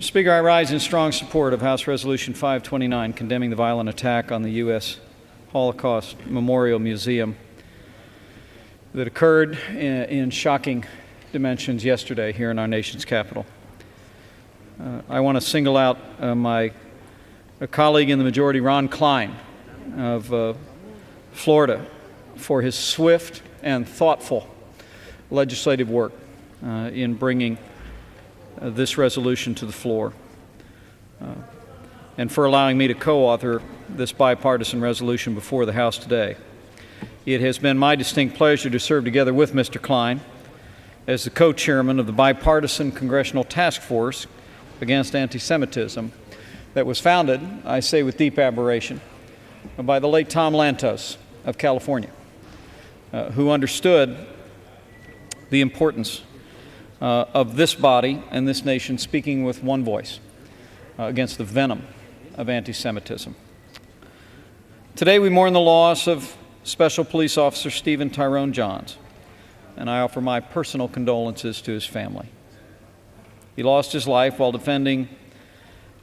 Speaker, I rise in strong support of House Resolution 529, condemning the violent attack on the U.S. Holocaust Memorial Museum that occurred in shocking dimensions yesterday here in our nation's capital. I want to single out my colleague in the majority, Ron Klein of Florida, for his swift and thoughtful legislative work in bringing this resolution to the floor, and for allowing me to co-author this bipartisan resolution before the House today. It has been my distinct pleasure to serve together with Mr. Klein as the co-chairman of the bipartisan Congressional Task Force against Anti-Semitism that was founded, I say with deep admiration, by the late Tom Lantos of California, who understood the importance of this body and this nation speaking with one voice against the venom of anti-Semitism. Today we mourn the loss of Special Police Officer Stephen Tyrone Johns, and I offer my personal condolences to his family. He lost his life while defending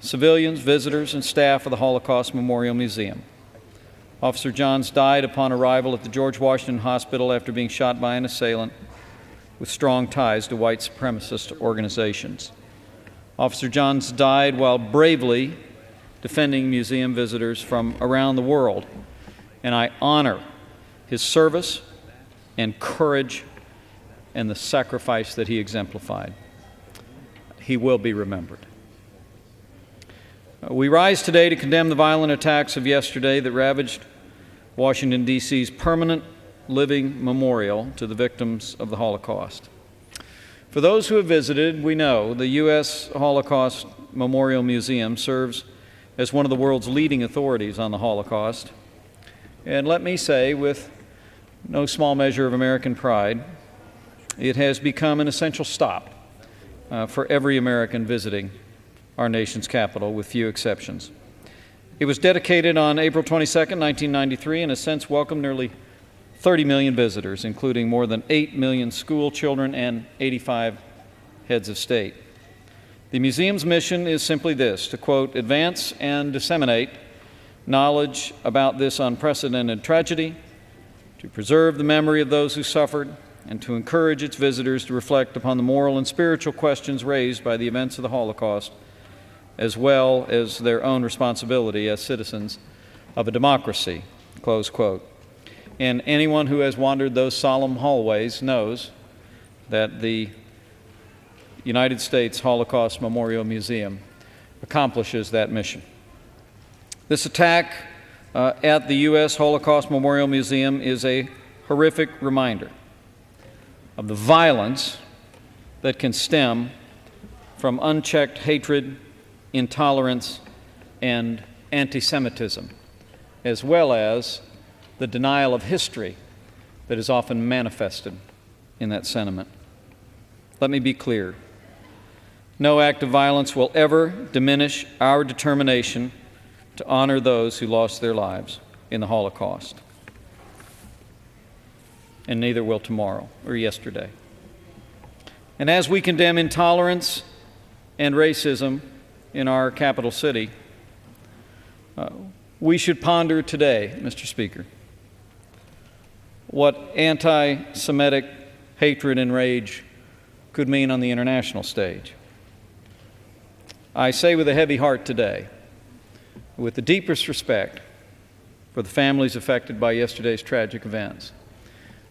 civilians, visitors, and staff of the Holocaust Memorial Museum. Officer Johns died upon arrival at the George Washington Hospital after being shot by an assailant with strong ties to white supremacist organizations. Officer Johns died while bravely defending museum visitors from around the world, and I honor his service and courage and the sacrifice that he exemplified. He will be remembered. We rise today to condemn the violent attacks of yesterday that ravaged Washington, D.C.'s permanent living memorial to the victims of the Holocaust. For those who have visited, we know the U.S. Holocaust Memorial Museum serves as one of the world's leading authorities on the Holocaust. And let me say, with no small measure of American pride, it has become an essential stop for every American visiting our nation's capital, with few exceptions. It was dedicated on April 22, 1993, and has since welcomed nearly 30 million visitors, including more than 8 million school children and 85 heads of state. The museum's mission is simply this: to, quote, advance and disseminate knowledge about this unprecedented tragedy, to preserve the memory of those who suffered, and to encourage its visitors to reflect upon the moral and spiritual questions raised by the events of the Holocaust, as well as their own responsibility as citizens of a democracy, close quote. And anyone who has wandered those solemn hallways knows that the United States Holocaust Memorial Museum accomplishes that mission. This attack at the U.S. Holocaust Memorial Museum is a horrific reminder of the violence that can stem from unchecked hatred, intolerance, and anti-Semitism, as well as the denial of history that is often manifested in that sentiment. Let me be clear. No act of violence will ever diminish our determination to honor those who lost their lives in the Holocaust. And neither will tomorrow or yesterday. And as we condemn intolerance and racism in our capital city, we should ponder today, Mr. Speaker, what anti-Semitic hatred and rage could mean on the international stage. I say with a heavy heart today, with the deepest respect for the families affected by yesterday's tragic events,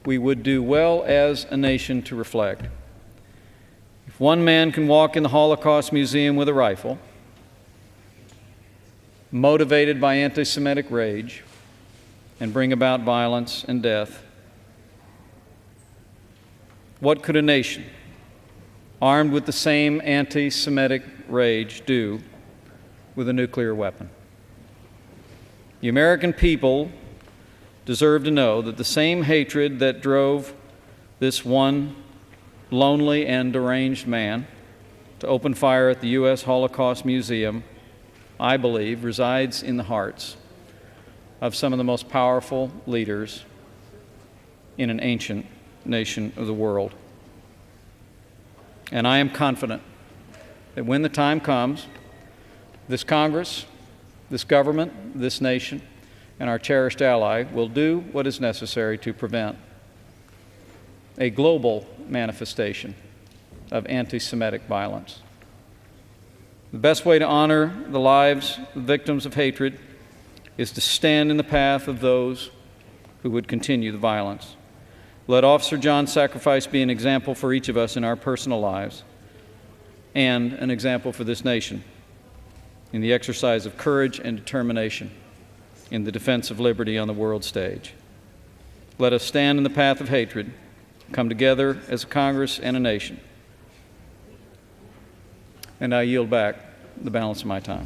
we would do well as a nation to reflect. If one man can walk in the Holocaust Museum with a rifle, motivated by anti-Semitic rage, and bring about violence and death, what could a nation armed with the same anti-Semitic rage do with a nuclear weapon? The American people deserve to know that the same hatred that drove this one lonely and deranged man to open fire at the U.S. Holocaust Museum, I believe, resides in the hearts of some of the most powerful leaders in an ancient nation of the world. And I am confident that when the time comes, this Congress, this government, this nation, and our cherished ally will do what is necessary to prevent a global manifestation of anti-Semitic violence. The best way to honor the lives of victims of hatred is to stand in the path of those who would continue the violence. Let Officer John's sacrifice be an example for each of us in our personal lives and an example for this nation in the exercise of courage and determination in the defense of liberty on the world stage. Let us stand in the path of hatred, come together as a Congress and a nation. And I yield back the balance of my time.